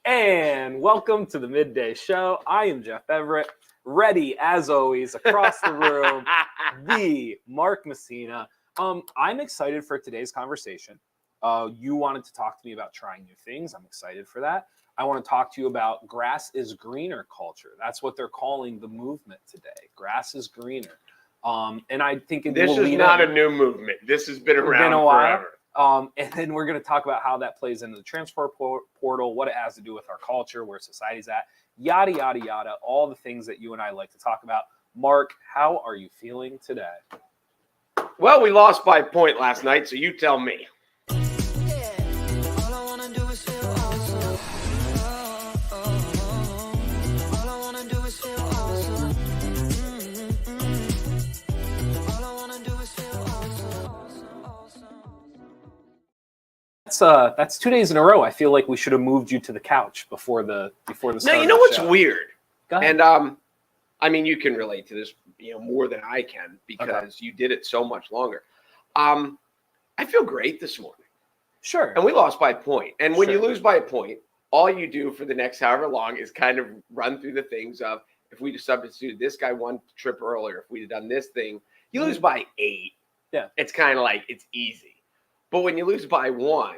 And welcome to the Midday Show. I am Jeff Everett, ready as always across the room, the Mark Messina. I'm excited for today's conversation. You wanted to talk to me about trying new things. I'm excited for that. I want to talk to you about grass is greener culture. That's what they're calling the movement today. Grass is greener. And I think this is not a new movement. This has been around forever. And then we're going to talk about how that plays into the transfer portal, what it has to do with our culture, where society's at, yada, yada, yada, all the things that you and I like to talk about. Mark, how are you feeling today? Well, we lost by a point last night, so you tell me. That's 2 days in a row. I feel like we should have moved you to the couch before the start. No, you know what's weird? Go ahead. And I mean, you can relate to this, more than I can because you did it so much longer. I feel great this morning. Sure. And we lost by a point. And when you lose by a point, all you do for the next however long is kind of run through the things of, if we just substituted this guy one trip earlier, if we'd have done this thing, you lose by 8. Yeah. It's kind of like, it's easy. But when you lose by 1,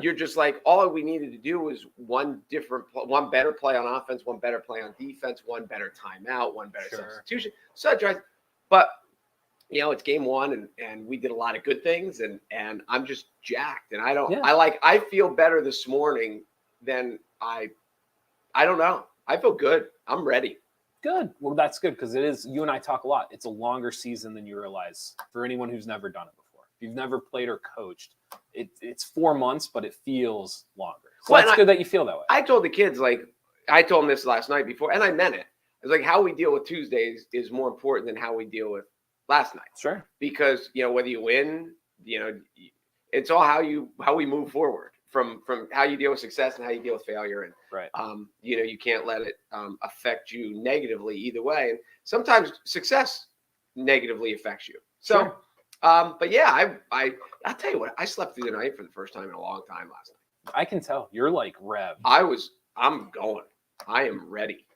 you're just like, all we needed to do was one better play on offense, one better play on defense, one better timeout, one better substitution. But it's game 1 and we did a lot of good things and I'm just jacked. And I feel better this morning than I don't know. I feel good. I'm ready. Good. Well, that's good because it is, you and I talk a lot. It's a longer season than you realize for anyone who's never done it before. If you've never played or coached, it's 4 months, but it feels longer. So it's good that you feel that way. I told the kids, I told them this last night before, and I meant it. It's like how we deal with Tuesdays is more important than how we deal with last night. Sure. Because, whether you win, it's all how we move forward from how you deal with success and how you deal with failure. And, you can't let it affect you negatively either way. And sometimes success negatively affects you. So, but yeah, I'll tell you what, I slept through the night for the first time in a long time last night. I can tell you're like Rev. I'm going. I am ready.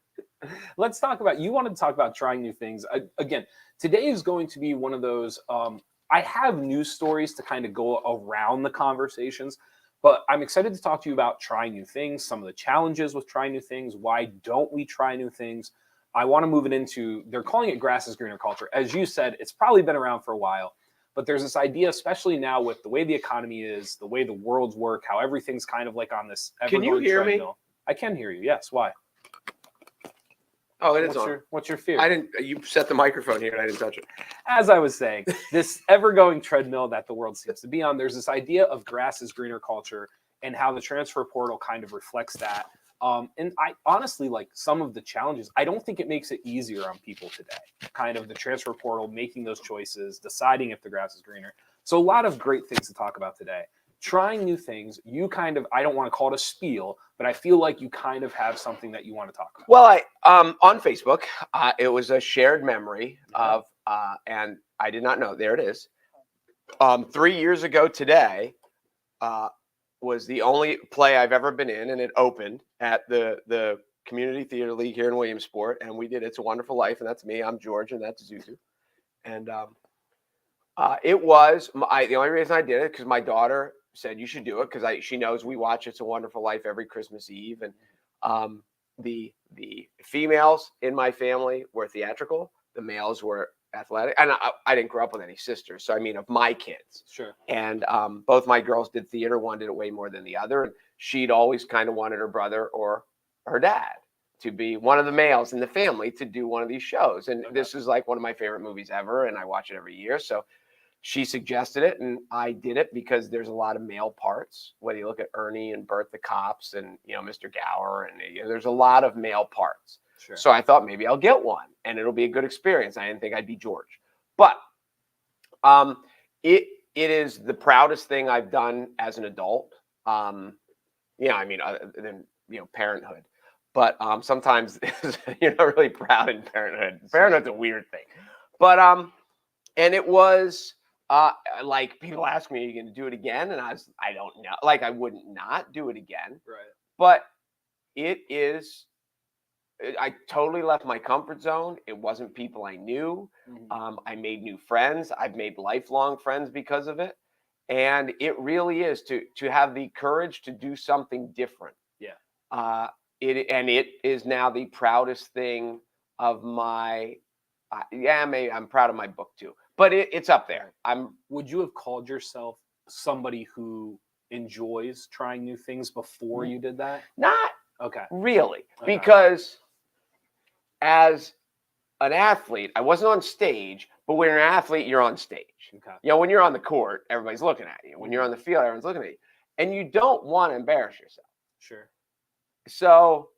Let's talk about, you wanted to talk about trying new things. Again, today is going to be one of those, I have news stories to kind of go around the conversations, but I'm excited to talk to you about trying new things, some of the challenges with trying new things. Why don't we try new things? I want to move it into, they're calling it grass is greener culture. As you said, it's probably been around for a while. But there's this idea, especially now with the way the economy is, the way the worlds work, how everything's kind of like on this Can you hear treadmill. me? I can hear you. Yes. Why? Oh, it is on. What's your fear? You set the microphone here and I didn't touch it. As I was saying, this ever-going treadmill that the world seems to be on, there's this idea of grass is greener culture and how the transfer portal kind of reflects that. And I honestly, like some of the challenges, I don't think it makes it easier on people today. Kind of the transfer portal, making those choices, deciding if the grass is greener. So a lot of great things to talk about today. Trying new things, you kind of, I don't want to call it a spiel, but I feel like you kind of have something that you want to talk about. Well, on Facebook, it was a shared memory of, and I did not know, there it is. 3 years ago today, was the only play I've ever been in, and it opened at the Community Theater League here in Williamsport, and we did It's a Wonderful Life, and that's me. I'm George, and that's Zuzu. And it was the only reason I did it because my daughter said you should do it because she knows we watch It's a Wonderful Life every Christmas Eve, and the females in my family were theatrical, the males were athletic, and I didn't grow up with any sisters, so I mean of my kids. Sure. And both my girls did theater. One did it way more than the other, and she'd always kind of wanted her brother or her dad to be one of the males in the family to do one of these shows. And this is like one of my favorite movies ever, and I watch it every year. So she suggested it, and I did it because there's a lot of male parts. Whether you look at Ernie and Bert the cops, and Mr. Gower, and there's a lot of male parts. Sure. So I thought maybe I'll get one and it'll be a good experience. I didn't think I'd be George, but it is the proudest thing I've done as an adult. I mean, other than parenthood, but sometimes you're not really proud in parenthood. Parenthood's a weird thing, but and it was like people ask me, "Are you going to do it again?" And I don't know. Like I wouldn't not do it again, right? But it is. I totally left my comfort zone. It wasn't people I knew. I made new friends. I've made lifelong friends because of it. And it really is to have the courage to do something different. Yeah. It is now the proudest thing of my. I'm proud of my book too, but it's up there. Would you have called yourself somebody who enjoys trying new things before you did that? Not Okay. really, because as an athlete, I wasn't on stage, but when you're an athlete, you're on stage. Okay. You know, when you're on the court, everybody's looking at you. When you're on the field, everyone's looking at you. And you don't want to embarrass yourself. Sure. So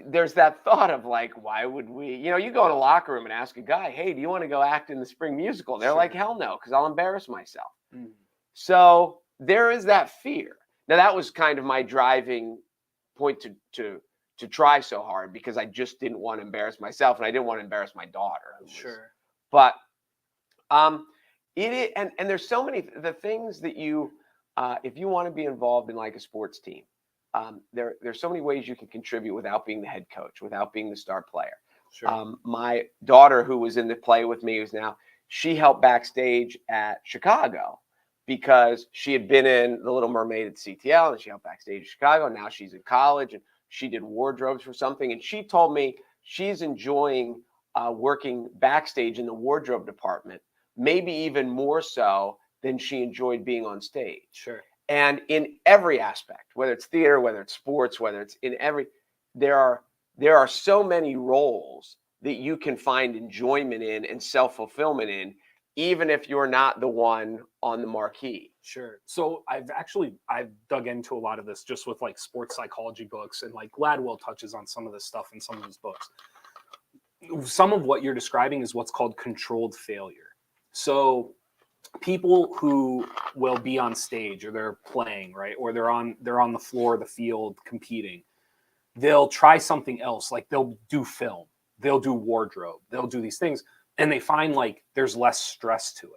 there's that thought of like, why would we, you go in a locker room and ask a guy, hey, do you want to go act in the spring musical? They're like, hell no, because I'll embarrass myself. So there is that fear. Now, that was kind of my driving point to try so hard, because I just didn't want to embarrass myself, and I didn't want to embarrass my daughter. Sure. But and there's so many the things that you if you want to be involved in like a sports team, there's so many ways you can contribute without being the head coach, without being the star player. Sure. My daughter, who was in the play with me, she helped backstage at Chicago, because she had been in The Little Mermaid at CTL, and she helped backstage at Chicago. Now she's in college, and she did wardrobes for something. And she told me she's enjoying working backstage in the wardrobe department, maybe even more so than she enjoyed being on stage. Sure. And in every aspect, whether it's theater, whether it's sports, whether it's there are so many roles that you can find enjoyment in and self-fulfillment in, even if you're not the one on the marquee. Sure. So I've dug into a lot of this just with like sports psychology books, and like Gladwell touches on some of this stuff in some of his books. Some of what you're describing is what's called controlled failure. So people who will be on stage, or they're playing, right, or they're on the floor of the field competing, they'll try something else. Like they'll do film, they'll do wardrobe, they'll do these things, and they find like there's less stress to it.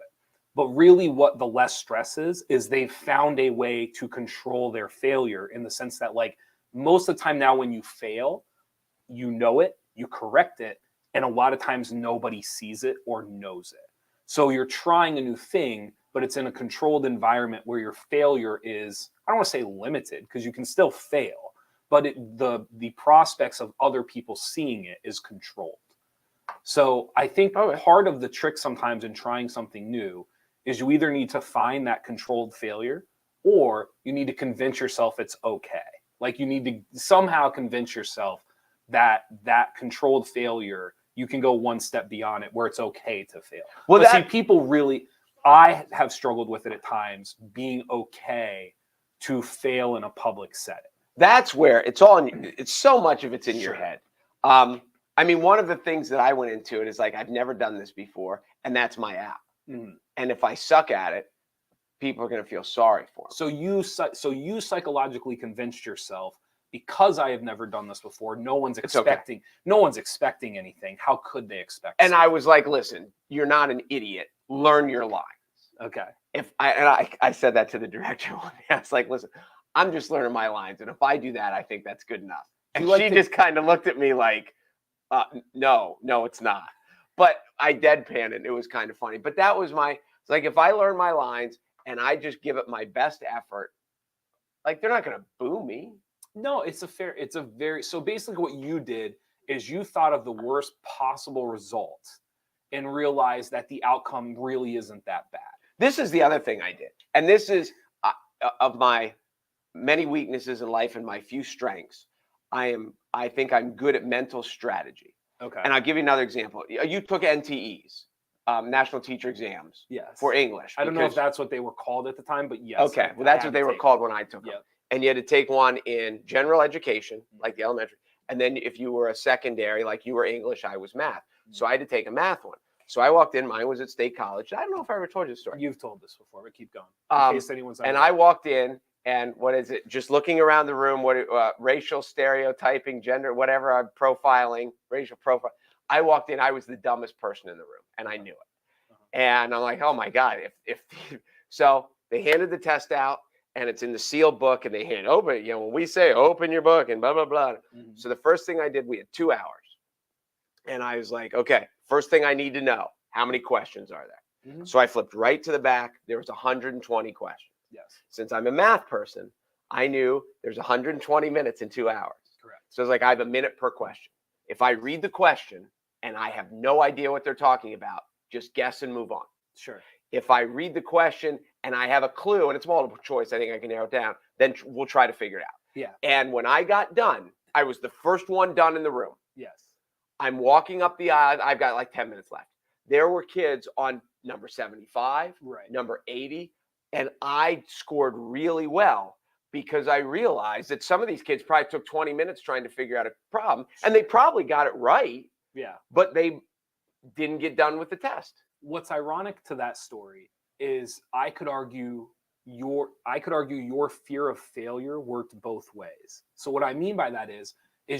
But really what the less stress is they've found a way to control their failure, in the sense that like most of the time now when you fail, you know it, you correct it, and a lot of times nobody sees it or knows it. So you're trying a new thing, but it's in a controlled environment where your failure is, I don't want to say limited, because you can still fail, but the prospects of other people seeing it is controlled. So I think part of the trick sometimes in trying something new is you either need to find that controlled failure, or you need to convince yourself it's okay. Like you need to somehow convince yourself that controlled failure, you can go one step beyond it, where it's okay to fail. Well, but see, people really, I have struggled with it at times, being okay to fail in a public setting. That's where it's so much of it's in your head. I mean, one of the things that I went into it is like, I've never done this before, and that's my app. And if I suck at it, people are going to feel sorry for me. So you psychologically convinced yourself, because I have never done this before, no one's expecting anything. How could they expect something? And I was like, listen, you're not an idiot. Learn your lines. Okay. I said that to the director one day. I was like, listen, I'm just learning my lines, and if I do that, I think that's good enough. And she just kind of looked at me like, no, it's not. But I deadpanned it. It was kind of funny. But that was it's like, if I learn my lines and I just give it my best effort, like, they're not going to boo me. No, so basically what you did is you thought of the worst possible result and realized that the outcome really isn't that bad. This is the other thing I did. And this is of my many weaknesses in life and my few strengths. I think I'm good at mental strategy. Okay. And I'll give you another example. You took NTEs, National Teacher Exams, for English. I don't know if that's what they were called at the time, but yes. Okay, well, that's what they were called when I took them. And you had to take one in general education, like the elementary. And then if you were a secondary, like you were English, I was math. So I had to take a math one. So I walked in, mine was at State College. I don't know if I ever told you this story. You've told this before, but keep going. In case anyone's and I walked in, and what is it? Just looking around the room, racial stereotyping, gender, whatever I'm profiling, racial profile. I walked in, I was the dumbest person in the room, and I knew it. And I'm like, oh my God, so they handed the test out, and it's in the sealed book, and they hand open. When we say open your book and blah blah blah. So the first thing I did, we had 2 hours, and I was like, okay, first thing I need to know, how many questions are there? So I flipped right to the back. There was 120 questions. Yes. Since I'm a math person, I knew there's 120 minutes in 2 hours. Correct. So it's like I have a minute per question. If I read the question and I have no idea what they're talking about, just guess and move on. Sure. If I read the question and I have a clue and it's multiple choice, I think I can narrow it down, then we'll try to figure it out. Yeah. And when I got done, I was the first one done in the room. Yes. I'm walking up the aisle. I've got like 10 minutes left. There were kids on number 75, Right. number 80, and I scored really well because I realized that some of these kids probably took 20 minutes trying to figure out a problem, and they probably got it right. Yeah. But they didn't get done with the test. What's ironic to that story is I could argue your fear of failure worked both ways. So what I mean by that is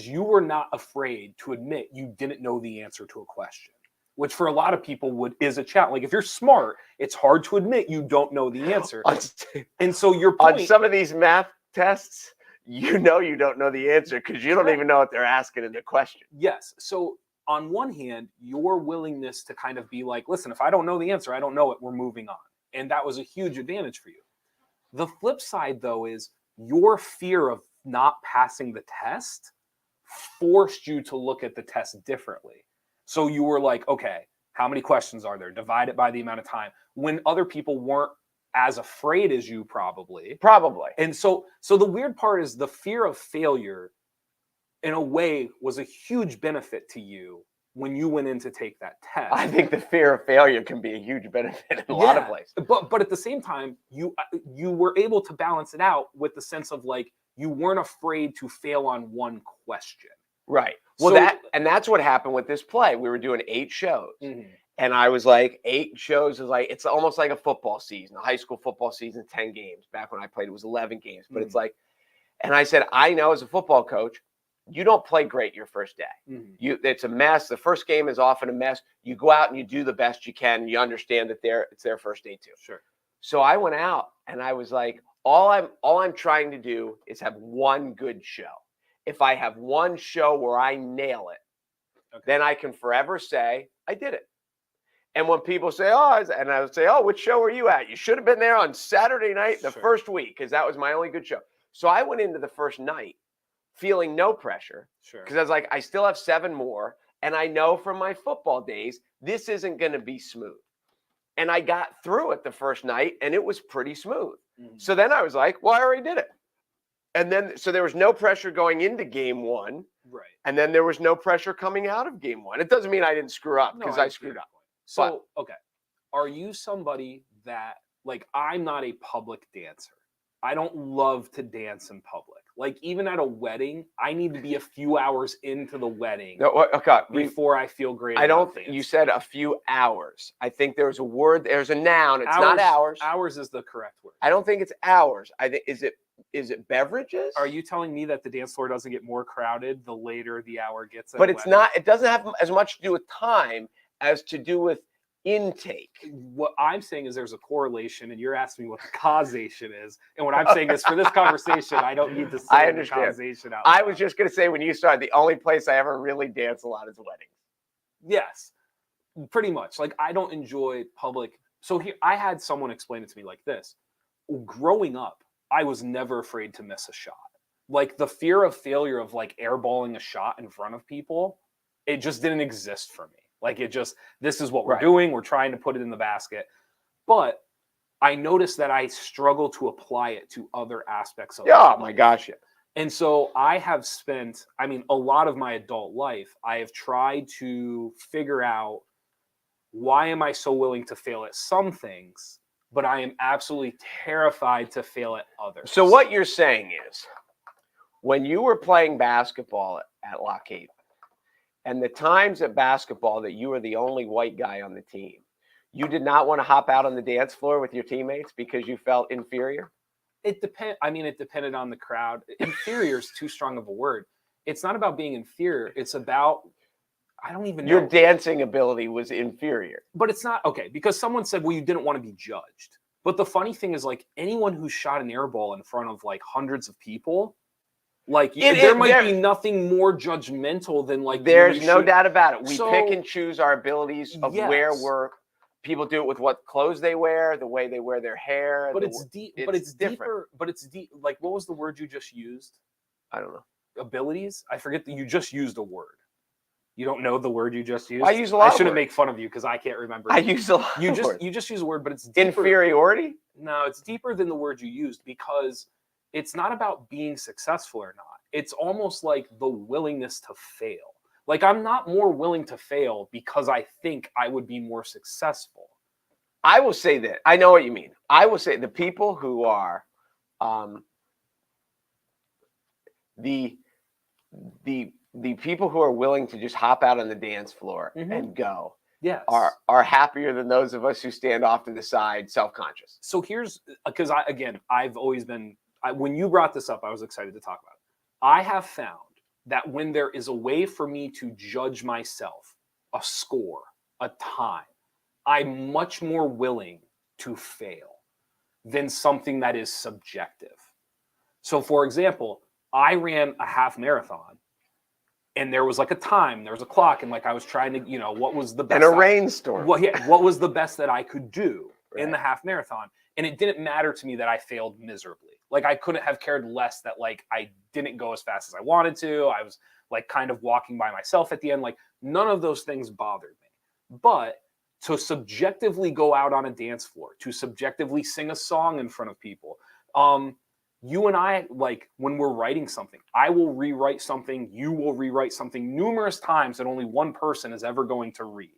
you were not afraid to admit you didn't know the answer to a question, which for a lot of people is a challenge. Like if you're smart, it's hard to admit you don't know the answer. And so your point on some of these math tests, you don't know the answer because you don't even know what they're asking in the question. Yes. So on one hand, your willingness to kind of be like, listen, if I don't know the answer, I don't know it, we're moving on. And that was a huge advantage for you. The flip side, though, is your fear of not passing the test forced you to look at the test differently. So you were like, okay, how many questions are there? Divide it by the amount of time. When other people weren't as afraid as you probably. And so the weird part is the fear of failure, in a way, was a huge benefit to you when you went in to take that test. I think the fear of failure can be a huge benefit in a lot of places. But at the same time, you were able to balance it out with the sense of like you weren't afraid to fail on one question. Right. Well, that's what happened with this play. We were doing 8 shows. And I was like, 8 shows is like, it's almost like a football season, a high school football season, 10 games. Back when I played, it was 11 games. But it's like, and I said, I know as a football coach, you don't play great your first day. It's a mess. The first game is often a mess. You go out and you do the best you can. You understand that it's their first day too. Sure. So I went out and I was like, all I'm trying to do is have one good show. If I have one show where I nail it, then I can forever say I did it. And when people say, and I would say, which show were you at? You should have been there on Saturday night, the first week, because that was my only good show. So I went into the first night feeling no pressure, because I was like, I still have 7 more, and I know from my football days, this isn't going to be smooth. And I got through it the first night, and it was pretty smooth. So then I was like, well, I already did it. And then, so there was no pressure going into game 1. Right. And then there was no pressure coming out of game 1. It doesn't mean I didn't screw up, because I screwed up. So, okay. Are you somebody that, like, I'm not a public dancer. I don't love to dance in public. Like, even at a wedding, I need to be a few hours into the wedding before I feel great. I don't think you said a few hours. I think there's a word, there's a noun. It's not hours. Hours is the correct word. I don't think it's hours. I think, is it beverages? Are you telling me that the dance floor doesn't get more crowded the later the hour gets? But it's not, it doesn't have as much to do with time as to do with intake. What I'm saying is there's a correlation, and you're asking me what the causation is. And what I'm saying is for this conversation, I don't need to say the causation out loud. I was just going to say, when you started, the only place I ever really dance a lot is weddings. Yes, pretty much. Like, I don't enjoy public. So here, I had someone explain it to me like this. Growing up, I was never afraid to miss a shot. Like, the fear of failure of like airballing a shot in front of people, it just didn't exist for me. Like, this is what we're doing. We're trying to put it in the basket. But I noticed that I struggle to apply it to other aspects of life. My gosh. And so I have spent, a lot of my adult life, I have tried to figure out, why am I so willing to fail at some things, but I am absolutely terrified to fail at others. So what you're saying is, when you were playing basketball at Lock Haven, and the times at basketball that you were the only white guy on the team, you did not want to hop out on the dance floor with your teammates because you felt inferior? It depended on the crowd. Inferior is too strong of a word. It's not about being inferior. It's about, I don't even know. Your dancing ability was inferior. But it's not, okay, because someone said, well, you didn't want to be judged. But the funny thing is, like, anyone who shot an air ball in front of like hundreds of people, like there might be nothing more judgmental than like there's no doubt about it. We So, pick and choose our abilities of where yes. we're. People do it with what clothes they wear, the way they wear their hair. But it's deep. But it's different. deeper. But it's deep. Like, what was the word you just used? I don't know. Abilities. I forget that you just used a word. You don't know the word you just used? I use a lot. I shouldn't make fun of you because I can't remember. I use a lot. You just use a word, but it's deeper. Inferiority? No, it's deeper than the word you used, because it's not about being successful or not. It's almost like the willingness to fail. Like, I'm not more willing to fail because I think I would be more successful. I will say that. I know what you mean. I will say the people who are the people who are willing to just hop out on the dance floor and go, yes, are happier than those of us who stand off to the side, self-conscious. So here's, because I've always been, when you brought this up, I was excited to talk about it. I have found that when there is a way for me to judge myself, a score, a time, I'm much more willing to fail than something that is subjective. So, for example, I ran a half marathon, and there was like a time, there was a clock, and like I was trying to, what was the best? And a rainstorm. Well, yeah, what was the best that I could do in the half marathon? And it didn't matter to me that I failed miserably. Like, I couldn't have cared less that like I didn't go as fast as I wanted to. I was like kind of walking by myself at the end. Like, none of those things bothered me. But to subjectively go out on a dance floor, to subjectively sing a song in front of people, you and I, like, when we're writing something, I will rewrite something, you will rewrite something numerous times that only one person is ever going to read,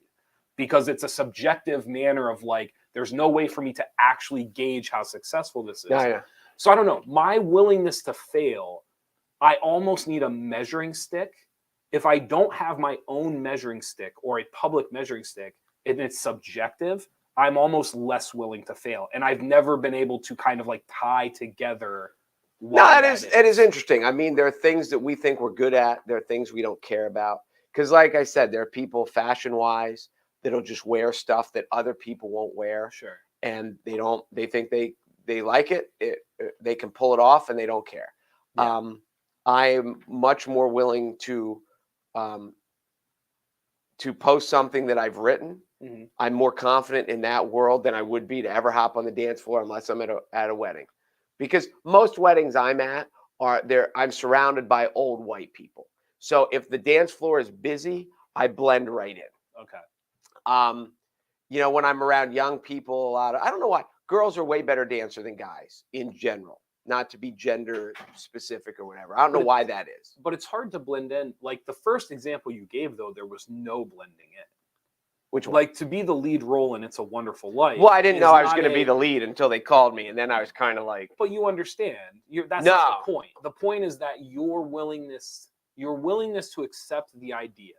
because it's a subjective manner of like, there's no way for me to actually gauge how successful this is. Yeah. So I don't know. My willingness to fail, I almost need a measuring stick. If I don't have my own measuring stick or a public measuring stick, and it's subjective, I'm almost less willing to fail. And I've never been able to kind of like tie together. No, it is interesting. I mean, there are things that we think we're good at. There are things we don't care about. Because like I said, there are people fashion-wise that'll just wear stuff that other people won't wear. Sure. And they think they like it. They can pull it off and they don't care. Yeah. I am much more willing to post something that I've written. Mm-hmm. I'm more confident in that world than I would be to ever hop on the dance floor unless I'm at a wedding. Because most weddings I'm at I'm surrounded by old white people. So if the dance floor is busy, I blend right in. Okay. When I'm around young people, I don't know why, girls are way better dancer than guys in general. Not to be gender specific or whatever. I don't know why that is. But it's hard to blend in. Like the first example you gave, though, there was no blending in. Which one? Like to be the lead role in It's a Wonderful Life. Well, I didn't know I was going to be the lead until they called me, and then I was kind of like. But you understand. That's not the point. The point is that your willingness to accept the idea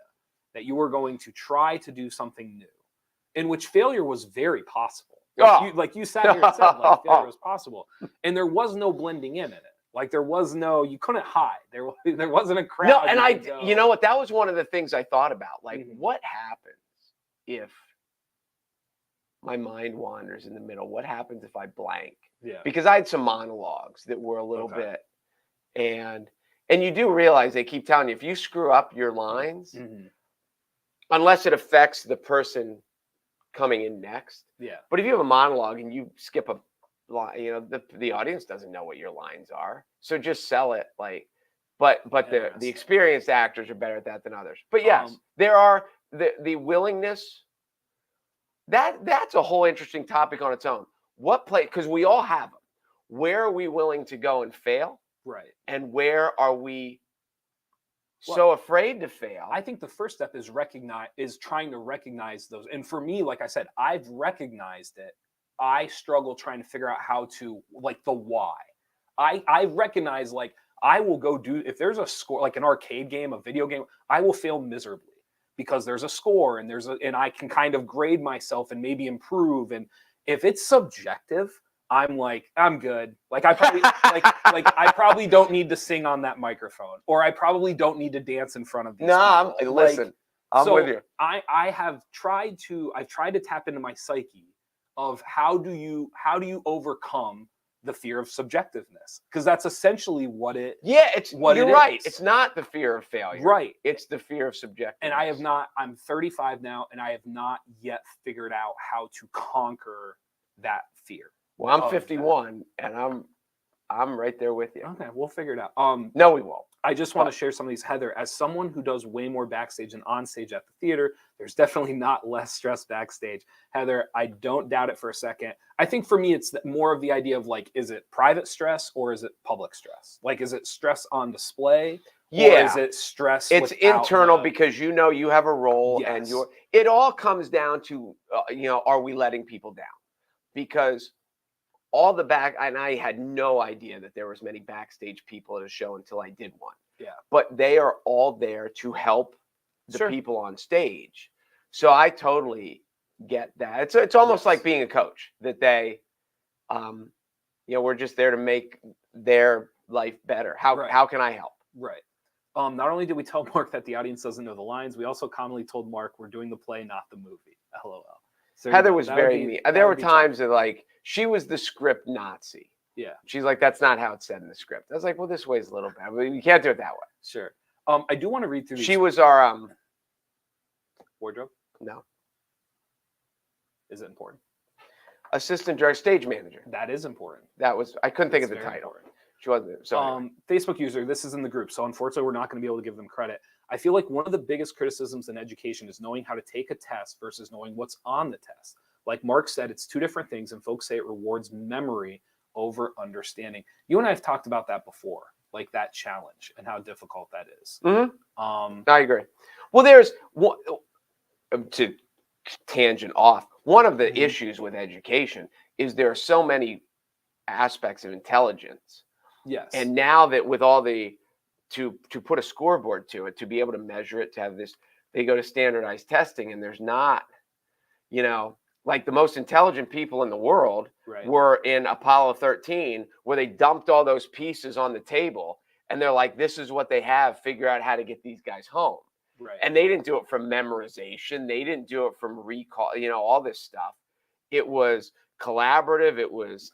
that you were going to try to do something new, in which failure was very possible. Like you sat here and said, like failure was possible, and there was no blending in it. Like there was no, you couldn't hide. There wasn't a crowd. No, and you know what? That was one of the things I thought about. Like, what happens if my mind wanders in the middle? What happens if I blank? Yeah. Because I had some monologues that were a little bit, and you do realize they keep telling you if you screw up your lines, unless it affects the person coming in next. Yeah. But if you have a monologue and you skip a line, the audience doesn't know what your lines are. So just sell it like, but the experienced actors are better at that than others. But yes, there are the willingness. That's a whole interesting topic on its own. Because we all have them. Where are we willing to go and fail? Right. And where are we so afraid to fail? I think the first step is trying to recognize those. And for me, like I said, I've recognized it. I struggle trying to figure out how to, like, the why. I recognize, like, I will go if there's a score, like an arcade game, a video game, I will fail miserably because there's a score and and I can kind of grade myself and maybe improve. And if it's subjective, I'm like, I'm good. Like I probably I probably don't need to sing on that microphone, or I probably don't need to dance in front of these people. Listen, I'm with you. I've tried to tap into my psyche of how do you overcome the fear of subjectiveness, because that's essentially what it you're right. is. It's not the fear of failure, right? It's the fear of subjectiveness. And I have not. I'm 35 now, and I have not yet figured out how to conquer that fear. Well, I'm 51, and I'm right there with you. Okay, we'll figure it out. No, we won't. I just want to share some of these, Heather. As someone who does way more backstage than on stage at the theater, there's definitely not less stress backstage. Heather, I don't doubt it for a second. I think for me, it's more of the idea of like, is it private stress or is it public stress? Like, is it stress on display? Or is it stress? It's internal because you know you have a role, and it all comes down to are we letting people down? Because all the and I had no idea that there was many backstage people at a show until I did one. Yeah. But they are all there to help the people on stage. So I totally get that. It's almost like being a coach, that they, we're just there to make their life better. How can I help? Right. Not only did we tell Mark that the audience doesn't know the lines, we also commonly told Mark we're doing the play, not the movie. LOL. So Heather was very mean. There were times that like she was the script Nazi. Yeah. She's like, that's not how it's said in the script. I was like, well, this way is a little bad. But you can't do it that way. Sure. I do want to read through these. She was our wardrobe? No. Is it important? Assistant director, stage manager. That is important. I couldn't think of the title. Important. She wasn't. So Facebook user, this is in the group, so unfortunately we're not going to be able to give them credit. I feel like one of the biggest criticisms in education is knowing how to take a test versus knowing what's on the test. Like Mark said, it's two different things, and folks say it rewards memory over understanding. You and I have talked about that before, like that challenge and how difficult that is. Mm-hmm. I agree. Well, there's one, to tangent off, one of the issues with education is there are so many aspects of intelligence. Yes. And now that with all the to put a scoreboard to it, to be able to measure it, to have this, they go to standardized testing, and there's not, like the most intelligent people in the world were in Apollo 13, where they dumped all those pieces on the table, and they're like, this is what they have, figure out how to get these guys home. Right. And they didn't do it from memorization. They didn't do it from recall, all this stuff. It was collaborative. It was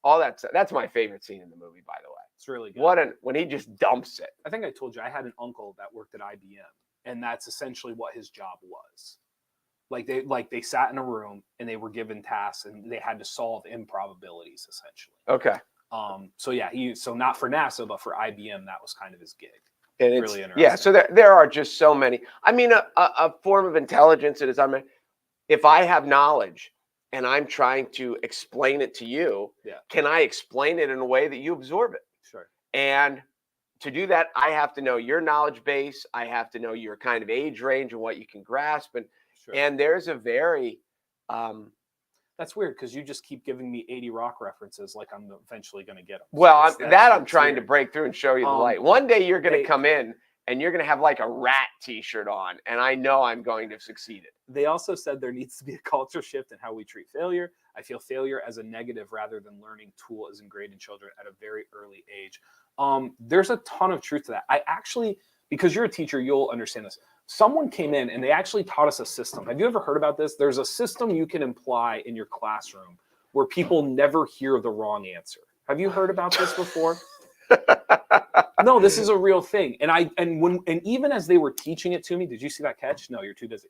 all that stuff. That's my favorite scene in the movie, by the way. It's really good. When he just dumps it. I think I told you I had an uncle that worked at IBM, and that's essentially what his job was. They sat in a room and they were given tasks and they had to solve improbabilities essentially. Okay. So not for NASA, but for IBM, that was kind of his gig. And it's really interesting. Yeah. So there are just so many. I mean, a form of intelligence that is, if I have knowledge and I'm trying to explain it to you, can I explain it in a way that you absorb it? Sure. And to do that, I have to know your knowledge base. I have to know your kind of age range and what you can grasp. And there's a very that's weird because you just keep giving me 80 Rock references like I'm eventually going to get them. Well, I'm trying to break through and show you the light. One day you're going to come in and you're going to have like a rat t-shirt on, and I know I'm going to have succeeded. They also said there needs to be a culture shift in how we treat failure. I feel failure as a negative rather than learning tool is ingrained in children at a very early age. There's a ton of truth to that. I actually, because you're a teacher, you'll understand this. Someone came in and they actually taught us a system. Have you ever heard about this? There's a system you can imply in your classroom where people never hear the wrong answer. Have you heard about this before? No, this is a real thing. And even as they were teaching it to me, did you see that catch? No, you're too busy.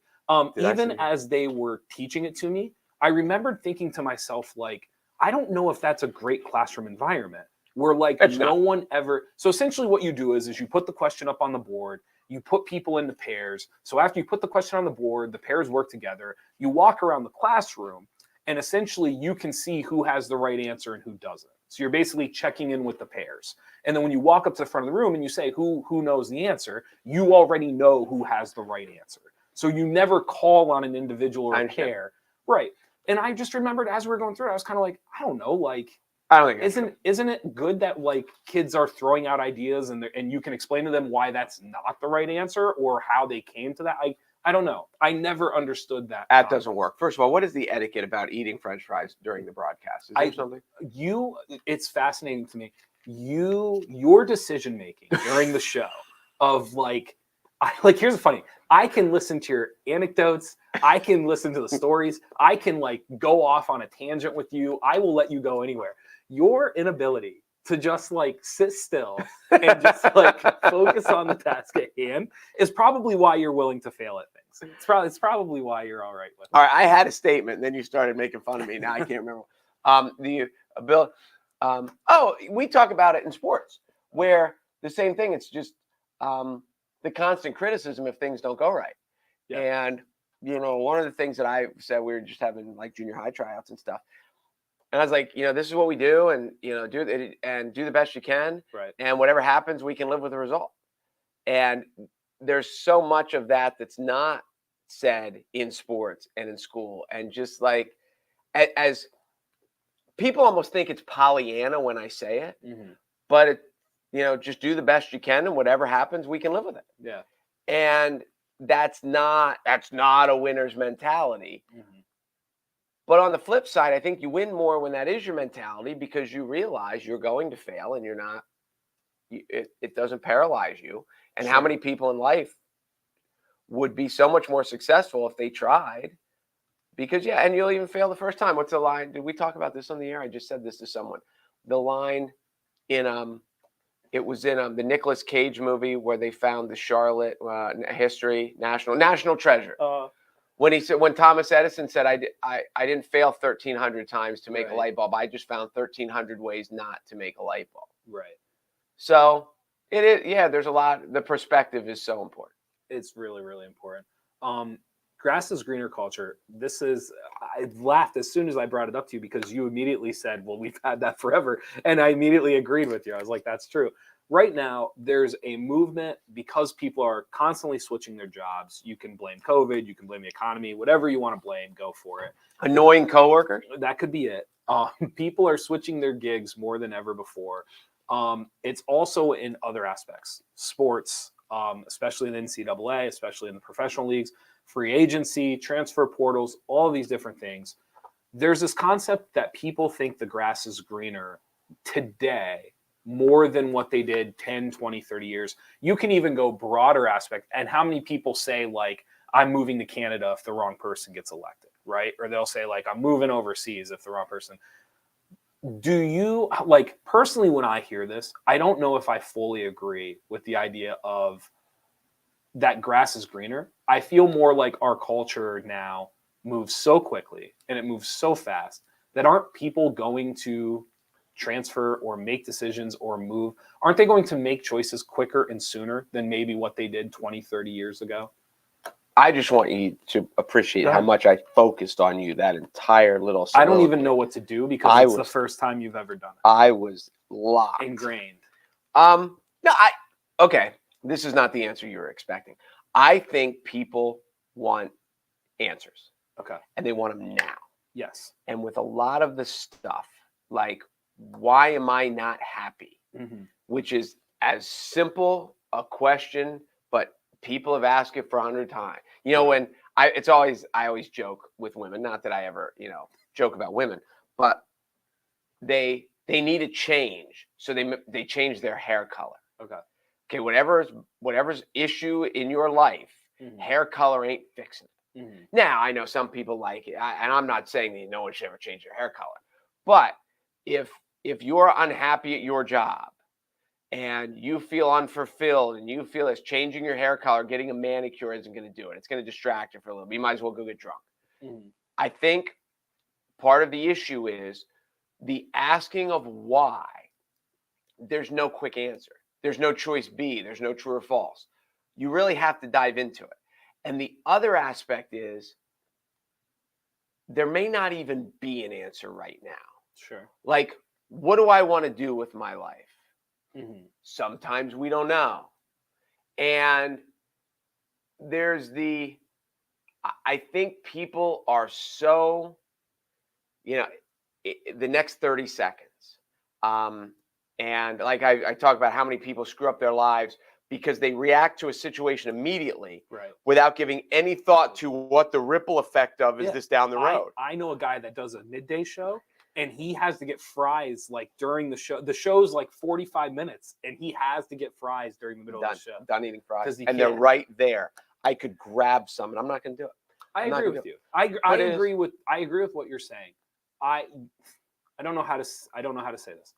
Even as they were teaching it to me, I remembered thinking to myself, like, I don't know if that's a great classroom environment where like one ever. So essentially what you do is you put the question up on the board. You put people into pairs. So after you put the question on the board, the pairs work together. You walk around the classroom, and essentially you can see who has the right answer and who doesn't. So you're basically checking in with the pairs. And then when you walk up to the front of the room and you say, who knows the answer, you already know who has the right answer. So you never call on an individual or a pair. Right. And I just remembered as we were going through it, I was kind of like, I don't know, like, I don't think isn't it good that like kids are throwing out ideas and you can explain to them why that's not the right answer or how they came to that? I don't know. I never understood that. That doesn't work. First of all, what is the etiquette about eating French fries during the broadcast? Is there something? It's fascinating to me. Your decision making during the show of like, Here's the funny. I can listen to your anecdotes. I can listen to the stories. I can like go off on a tangent with you. I will let you go anywhere. Your inability to just like sit still and just like focus on the task at hand is probably why you're willing to fail at things. It's probably why you're all right with it. All right, I had a statement, and then you started making fun of me. Now I can't remember. The ability. We talk about it in sports, where the same thing. It's just the constant criticism if things don't go right. Yeah. And one of the things that I said, we were just having like junior high tryouts and stuff. And I was like, this is what we do, and do it and do the best you can. Right. And whatever happens, we can live with the result. And there's so much of that that's not said in sports and in school, and just like as people almost think it's Pollyanna when I say it, but just do the best you can, and whatever happens, we can live with it. Yeah. And that's not a winner's mentality. But on the flip side, I think you win more when that is your mentality, because you realize you're going to fail, and you're not. It doesn't paralyze you. And how many people in life would be so much more successful if they tried? Because and you'll even fail the first time. What's the line? Did we talk about this on the air? I just said this to someone. The line in it was in the Nicolas Cage movie where they found the Charlotte history national treasure. When Thomas Edison said, I didn't fail 1,300 times to make a light bulb. I just found 1,300 ways not to make a light bulb. Right. So it is. Yeah, there's a lot. The perspective is so important. It's really, really important. Grass is greener culture. I laughed as soon as I brought it up to you, because you immediately said, well, we've had that forever. And I immediately agreed with you. I was like, that's true. Right now, there's a movement because people are constantly switching their jobs. You can blame COVID, you can blame the economy, whatever you want to blame, go for it. Annoying coworkers? That could be it. People are switching their gigs more than ever before. It's also in other aspects, sports, especially in the NCAA, especially in the professional leagues, free agency, transfer portals, all these different things. There's this concept that people think the grass is greener today more than what they did 10, 20, 30 years. You can even go broader aspect. And how many people say, like, I'm moving to Canada if the wrong person gets elected, right? Or they'll say, like, I'm moving overseas if the wrong person. Do you, like, personally, when I hear this, I don't know if I fully agree with the idea of that grass is greener. I feel more like our culture now moves so quickly and it moves so fast that aren't people going to transfer or make decisions or move? Aren't they going to make choices quicker and sooner than maybe what they did 20, 30 years ago? I just want you to appreciate how much I focused on you that entire little I don't even know what to do, because it's the first time you've ever done it. I was locked. Ingrained. Okay. This is not the answer you were expecting. I think people want answers. Okay. And they want them now. Yes. And with a lot of the stuff, like, why am I not happy? Which is as simple a question, but people have asked it for 100 times. When I always joke with women, not that I ever, joke about women, but they need a change. So they change their hair color. Okay. Whatever's issue in your life, hair color ain't fixing it. Now, I know some people like it, and I'm not saying that no one should ever change their hair color, but if you're unhappy at your job and you feel unfulfilled and you feel as changing your hair color, getting a manicure isn't going to do it, it's going to distract you for a little bit, you might as well go get drunk. I think part of the issue is the asking of why. There's no quick answer. There's no choice B. There's no true or false. You really have to dive into it. And the other aspect is there may not even be an answer right now. Sure. Like, what do I want to do with my life? Sometimes we don't know. And I think people are so, the next 30 seconds. And like I talk about how many people screw up their lives because they react to a situation immediately without giving any thought to what the ripple effect of is this down the road. I know a guy that does a midday show, and he has to get fries like during the show. The show's like 45 minutes, and he has to get fries during the middle of the show. Done eating fries, 'Cause he and they're can't. right there. I could grab some, and I'm not going to do it. I I'm not agree gonna with do you. I But it is- agree with what you're saying. I don't know how to say this.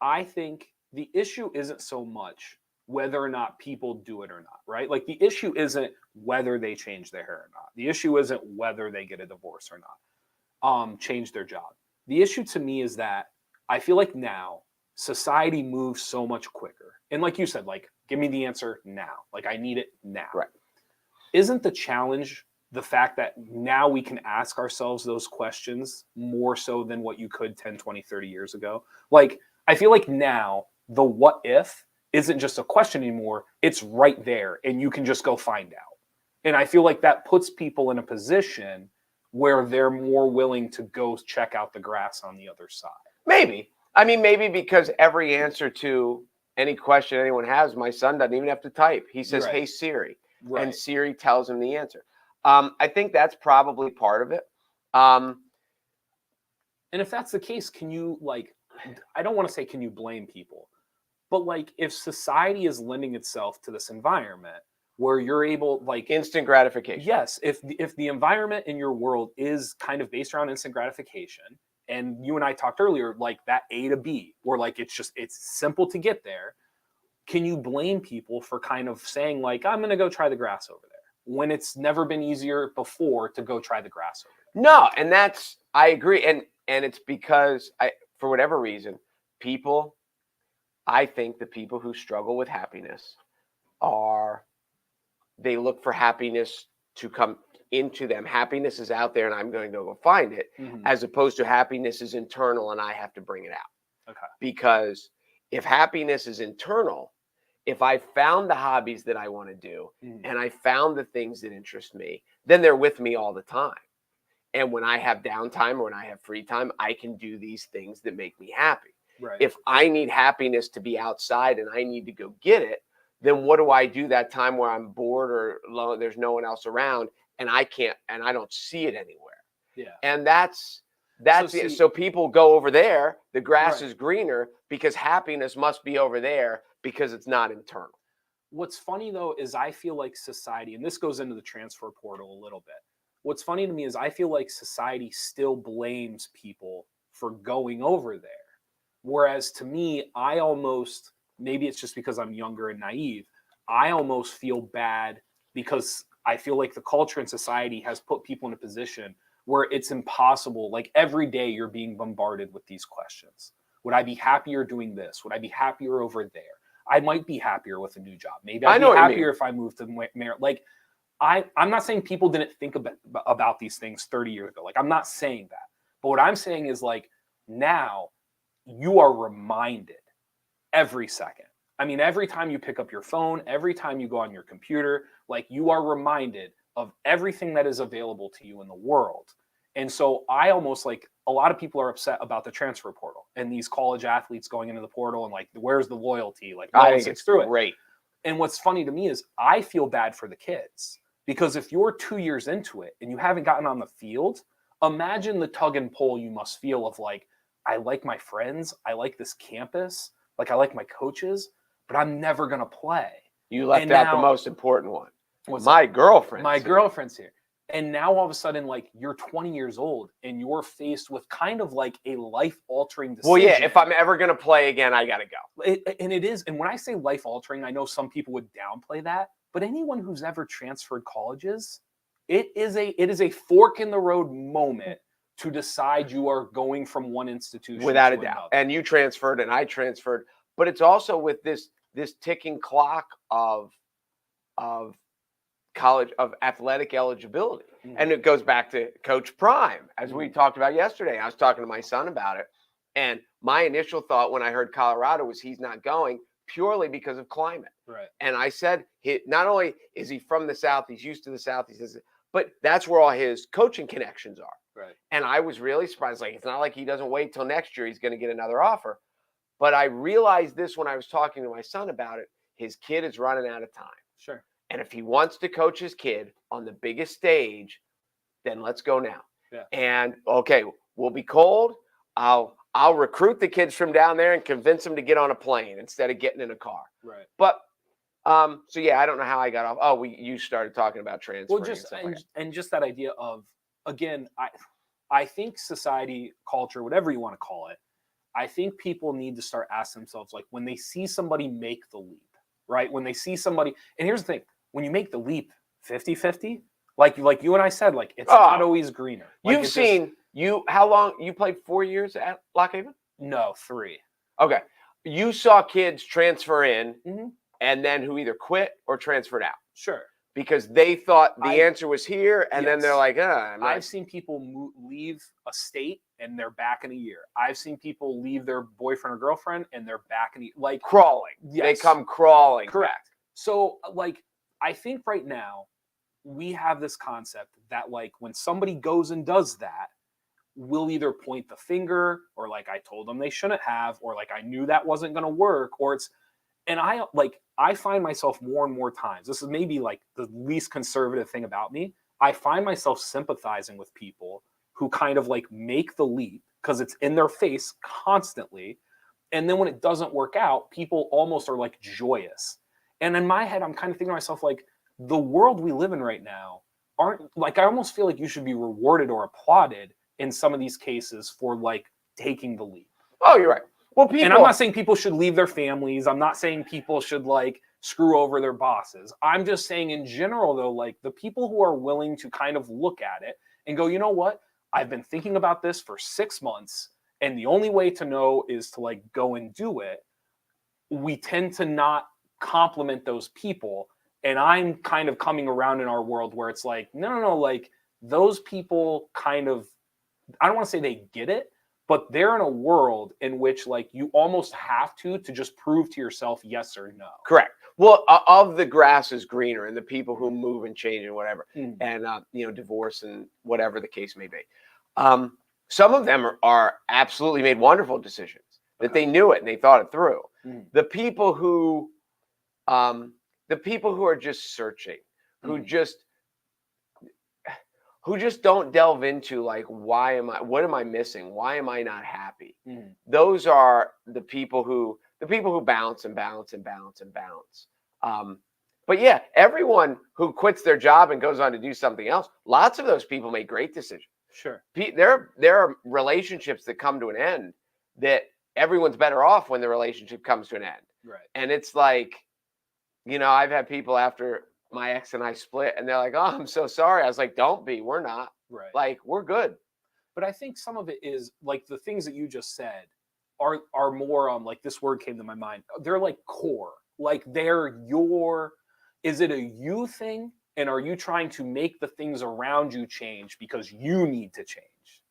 I think the issue isn't so much whether or not people do it or not, right? Like the issue isn't whether they change their hair or not. The issue isn't whether they get a divorce or not, change their job. The issue to me is that I feel like now society moves so much quicker. And like you said, like, give me the answer now. Like I need it now. Right. Isn't the challenge the fact that now we can ask ourselves those questions more so than what you could 10, 20, 30 years ago? Like, I feel like now the what if isn't just a question anymore. It's right there and you can just go find out. And I feel like that puts people in a position where they're more willing to go check out the grass on the other side. Maybe. I mean, maybe because every answer to any question anyone has, my son doesn't even have to type. He says, Right. "Hey Siri," Right. and Siri tells him the answer. I think that's probably part of it. And if that's the case, can you like, I don't want to say can you blame people, but like if society is lending itself to this environment where you're able, like, Instant gratification. yes, if the environment in your world is kind of based around instant gratification, and you and I talked earlier, like that A to B, where like it's simple to get there, can you blame people for kind of saying like, I'm gonna go try the grass over there when it's never been easier before to go try the grass over there? No, and I agree, and it's because for whatever reason, I think the people who struggle with happiness they look for happiness to come into them. Happiness is out there and I'm going to go find it, as opposed to happiness is internal and I have to bring it out. Okay. Because if happiness is internal, if I found the hobbies that I want to do and I found the things that interest me, then they're with me all the time. And when I have downtime or when I have free time, I can do these things that make me happy. Right. If I need happiness to be outside and I need to go get it, then what do I do that time where I'm bored or alone, there's no one else around and I don't see it anywhere. Yeah. And so people go over there, the grass is greener because happiness must be over there because it's not internal. What's funny though is I feel like society, and this goes into the transfer portal a little bit. What's funny to me is I feel like society still blames people for going over there. Whereas to me, I almost, maybe it's just because I'm younger and naive, I almost feel bad because I feel like the culture and society has put people in a position where it's impossible. Like every day you're being bombarded with these questions. Would I be happier doing this? Would I be happier over there? I might be happier with a new job. Maybe I'd be happier if I moved to Maryland. Like, I'm not saying people didn't think about these things 30 years ago. Like, I'm not saying that. But what I'm saying is, like, now you are reminded every second. I mean, every time you pick up your phone, every time you go on your computer, like, you are reminded of everything that is available to you in the world. And so I almost, like, a lot of people are upset about the transfer portal and these college athletes going into the portal and, like, where's the loyalty? Like, no one sits through it. And what's funny to me is I feel bad for the kids, because if you're 2 years into it and you haven't gotten on the field, imagine the tug and pull you must feel of, like, I like my friends, I like this campus, like, I like my coaches, but I'm never going to play. You left out the most important one. My girlfriend's here. And now all of a sudden, like, you're 20 years old and you're faced with kind of like a life-altering decision. Well, yeah, if I'm ever going to play again, I got to go. And it is. And when I say life-altering, I know some people would downplay that, but anyone who's ever transferred colleges, it is a fork in the road moment to decide you are going from one institution without to a doubt. another. And you transferred and I transferred, but it's also with this ticking clock of college, of athletic eligibility. And it goes back to Coach Prime, as we talked about yesterday. I was talking to my son about it, and my initial thought when I heard Colorado was he's not going purely because of climate. Right. And I said, not only is he from the South, he's used to the South, he says, but that's where all his coaching connections are. Right. And I was really surprised. Like, it's not like he doesn't wait till next year, he's going to get another offer. But I realized this when I was talking to my son about it. His kid is running out of time. Sure. And if he wants to coach his kid on the biggest stage, then let's go now. Yeah. And okay, we'll be cold. I'll recruit the kids from down there and convince them to get on a plane instead of getting in a car. Right. But so yeah, I don't know how I got off. Oh, you started talking about transferring. Well, just and stuff like that. and just that idea of, again, I think society, culture, whatever you want to call it, I think people need to start asking themselves, like, when they see somebody make the leap, right? When they see somebody, and here's the thing, when you make the leap 50-50, like you and I said, like, it's not always greener. Like, You've seen how long you played? 4 years at Lock Haven? No, 3. Okay. You saw kids transfer in Mhm. and then who either quit or transferred out Sure. because they thought the answer was here, and then they're Yes. like, I've seen people leave a state and they're back in a year. I've seen people leave their boyfriend or girlfriend and they're back in like crawling. Yes. They come crawling. Correct. Back. So, like, I think right now we have this concept that, like, when somebody goes and does that, we'll either point the finger, or like, I told them they shouldn't have, or like, I knew that wasn't going to work, or it's, and I find myself more and more times, this is maybe like the least conservative thing about me, I find myself sympathizing with people who kind of like make the leap because it's in their face constantly. And then when it doesn't work out, people almost are like joyous. And in my head, I'm kind of thinking to myself, like, the world we live in right now aren't, like, I almost feel like you should be rewarded or applauded in some of these cases for like taking the leap. Oh, you're right. Well, people, and I'm not saying people should leave their families. I'm not saying people should like screw over their bosses. I'm just saying in general, though, like, the people who are willing to kind of look at it and go, you know what? I've been thinking about this for 6 months, and the only way to know is to like go and do it. We tend to not compliment those people. And I'm kind of coming around in our world where it's like, no, like, those people kind of, I don't want to say they get it, but they're in a world in which, like, you almost have to just prove to yourself yes or no. Correct. Well, of the grass is greener, and the people who move and change and whatever, and divorce and whatever the case may be. Some of them are absolutely made wonderful decisions that they knew it and they thought it through. The people who are just searching, who just don't delve into, like, what am I missing? Why am I not happy? Those are the people who bounce and bounce and bounce and bounce. But yeah, everyone who quits their job and goes on to do something else, lots of those people make great decisions. Sure. There are relationships that come to an end that everyone's better off when the relationship comes to an end. Right. And it's like, I've had people after my ex and I split, and they're like, "Oh, I'm so sorry." I was like, "Don't be. We're not. Right. Like, we're good." But I think some of it is like the things that you just said are more like, this word came to my mind. They're like core. Like, is it a you thing? And are you trying to make the things around you change because you need to change?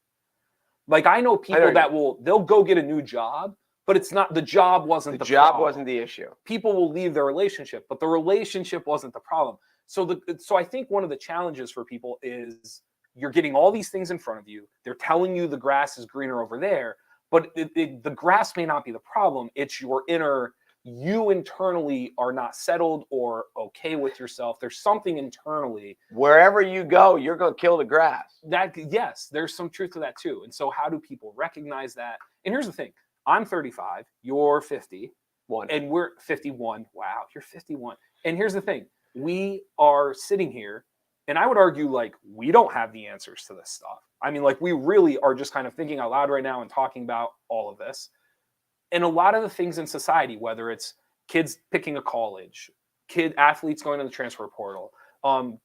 Like, I know people they'll go get a new job, but it's not, the job wasn't the job problem. wasn't the issue. People will leave their relationship, but the relationship wasn't the problem. So I think one of the challenges for people is you're getting all these things in front of you. They're telling you the grass is greener over there, but the grass may not be the problem. It's your inner, you internally are not settled or okay with yourself. There's something internally. Wherever you go, you're going to kill the grass. Yes, there's some truth to that too. And so how do people recognize that? And here's the thing. I'm 35, you're 51, and we're 51. Wow, you're 51. And here's the thing. We are sitting here, and I would argue, like, we don't have the answers to this stuff. I mean, like, we really are just kind of thinking out loud right now and talking about all of this. And a lot of the things in society, whether it's kids picking a college, athletes going to the transfer portal,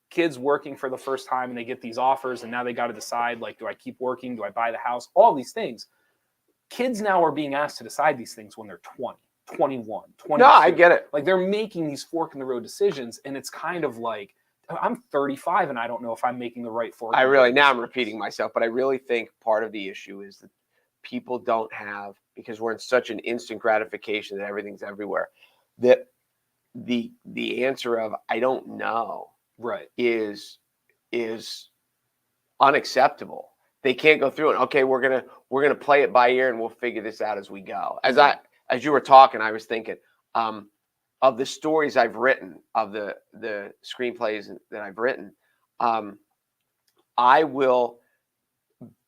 kids working for the first time and they get these offers and now they got to decide, like, do I keep working? Do I buy the house? All these things. Kids now are being asked to decide these things when they're 20, 21, 22. No, I get it. Like, they're making these fork in the road decisions, and it's kind of like, I'm 35 and I don't know if I'm making the right fork. Now I'm repeating myself, but I really think part of the issue is that people don't have, because we're in such an instant gratification that everything's everywhere, that the answer of I don't know is unacceptable. They can't go through it. Okay, we're gonna play it by ear and we'll figure this out as we go. As you were talking, I was thinking of the stories I've written, of the screenplays that I've written. I will,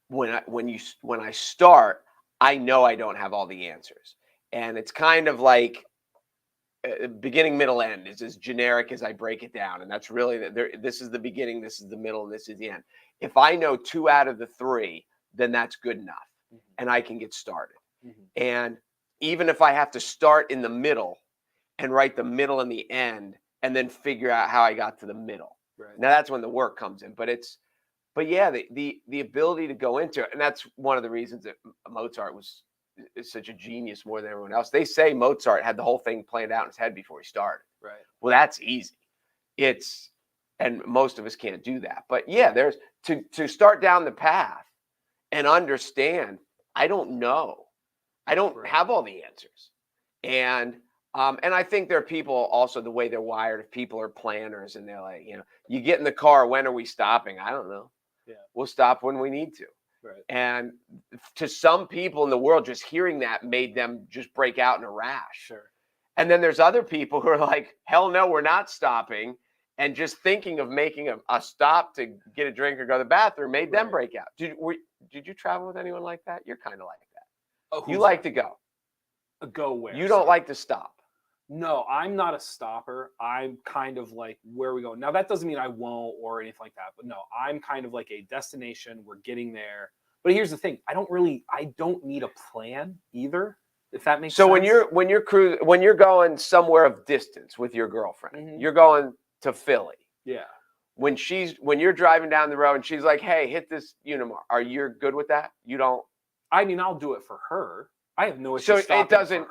when I start, I know I don't have all the answers. And it's kind of like beginning, middle, end is as generic as I break it down. And that's really, this is the beginning, this is the middle, and this is the end. If I know 2 out of the 3, then that's good enough. And I can get started. And even if I have to start in the middle and write the middle and the end, and then figure out how I got to the middle. Right. Now that's when the work comes in. But yeah, the ability to go into it, and that's one of the reasons that Mozart is such a genius more than everyone else. They say Mozart had the whole thing planned out in his head before he started. Right. Well, that's easy. And most of us can't do that. But yeah, there's to start down the path and understand, I don't know. I don't have all the answers. And I think there are people also, the way they're wired, if people are planners and they're like, you get in the car, when are we stopping? I don't know. Yeah. We'll stop when we need to. Right. And to some people in the world, just hearing that made them just break out in a rash. Sure. And then there's other people who are like, hell no, we're not stopping. And just thinking of making a stop to get a drink or go to the bathroom made them break out. Did you travel with anyone like that? You're kind of like that. Oh, you like to go. Go where? You don't like to stop. No, I'm not a stopper. I'm kind of like, where are we going? Now, that doesn't mean I won't or anything like that. But no, I'm kind of like a destination. We're getting there. But here's the thing. I don't need a plan either, if that makes sense. So when you're going somewhere of distance with your girlfriend, you're going to Philly. Yeah. When you're driving down the road and she's like, hey, hit this Unimar, are you good with that? You don't? I mean, I'll do it for her. I have no issue. So it doesn't,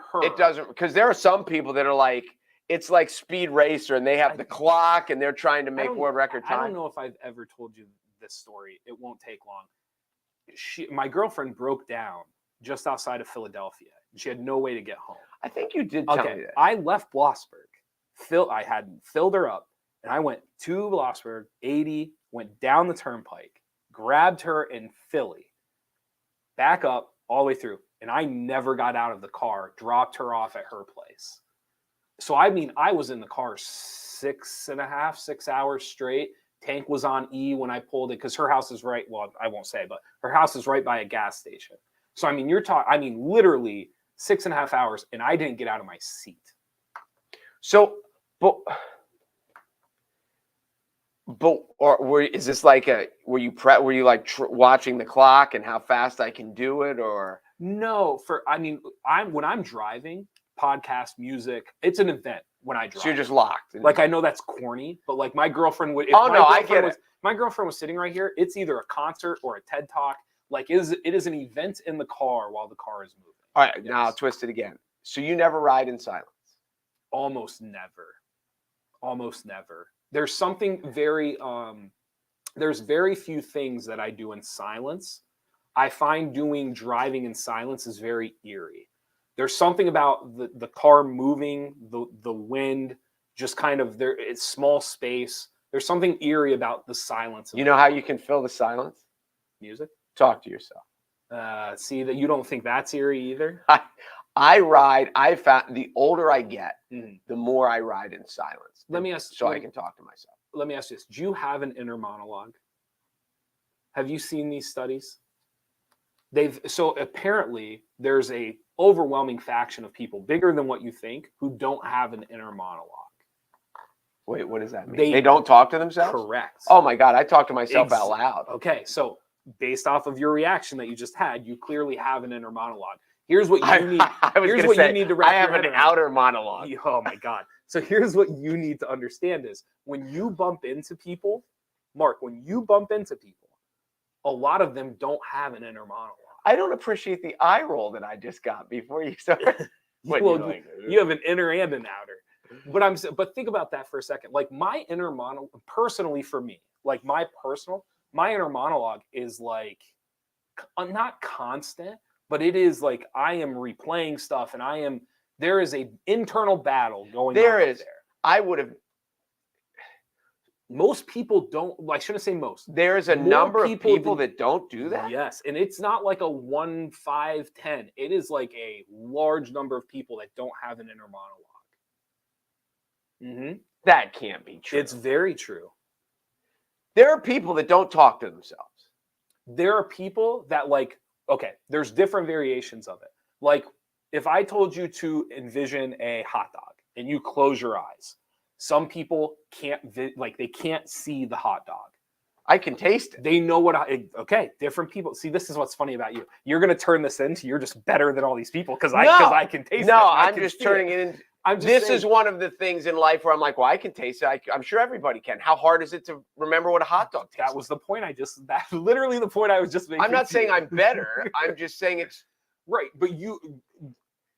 because there are some people that are like, it's like Speed Racer and they have the clock and they're trying to make world record time. I don't know if I've ever told you this story. It won't take long. My girlfriend broke down just outside of Philadelphia. She had no way to get home. I think you did tell me that. I left Blossburg. I had filled her up and I went to Blossburg, 80, went down the turnpike, grabbed her in Philly, back up all the way through. And I never got out of the car, dropped her off at her place. So, I mean, I was in the car 6 hours straight. Tank was on E when I pulled it because her house is right. Well, I won't say, but her house is right by a gas station. So, I mean, literally 6.5 hours and I didn't get out of my seat. So, is this like were you watching the clock and how fast I can do it, or? No, when I'm driving, podcast, music, it's an event when I drive. So you're just locked. Like, I know that's corny, but like my girlfriend would. I get it. My girlfriend was sitting right here. It's either a concert or a TED Talk. Like, it is an event in the car while the car is moving. All right, now I'll twist it again. So you never ride in silence? Almost never. There's something very there's very few things that I do in silence. I find driving in silence is very eerie. There's something about the car moving, the wind, just kind of there. It's small space. There's something eerie about the silence. You know how you can fill the silence? Music. Talk to yourself. See that you don't think that's eerie either. I found the older I get, the more I ride in silence. Let me ask. I can talk to myself. Let me ask you this: do you have an inner monologue? Have you seen these studies? So apparently there's a overwhelming faction of people, bigger than what you think, who don't have an inner monologue. Wait, what does that mean? They don't talk to themselves? Correct. Oh my God, I talk to myself out loud. Okay, so based off of your reaction that you just had, you clearly have an inner monologue. Here's what you need. You need to wrap I have your head an around. outer monologue. Oh my God. So here's what you need to understand is when you bump into people, Mark, a lot of them don't have an inner monologue. I don't appreciate the eye roll that I just got before you started. You have an inner and an outer. But think about that for a second. Like my inner monologue, personally for me, like my inner monologue is like not constant, but it is like I am replaying stuff and there is a internal battle going on there. I would have. Most people don't. I shouldn't say most. There is a number of people that don't do that. Yes, and it's not like a 1, 5, 10. It is like a large number of people that don't have an inner monologue. That can't be true. It's very true. There are people that don't talk to themselves. There are people that Okay, there's different variations of it. Like if I told you to envision a hot dog and you close your eyes, some people can't they can't see the hot dog. I can taste it. They know okay, different people. See, this is what's funny about you. You're going to turn this into you're just better than all these people because I can taste it. No, I I'm can just see turning it. it into. This is one of the things in life where I'm like, well, I can taste it. I'm sure everybody can. How hard is it to remember what a hot dog tastes That was the point that's literally the point I was just making. I'm not saying I'm better. I'm just saying it's. Right. But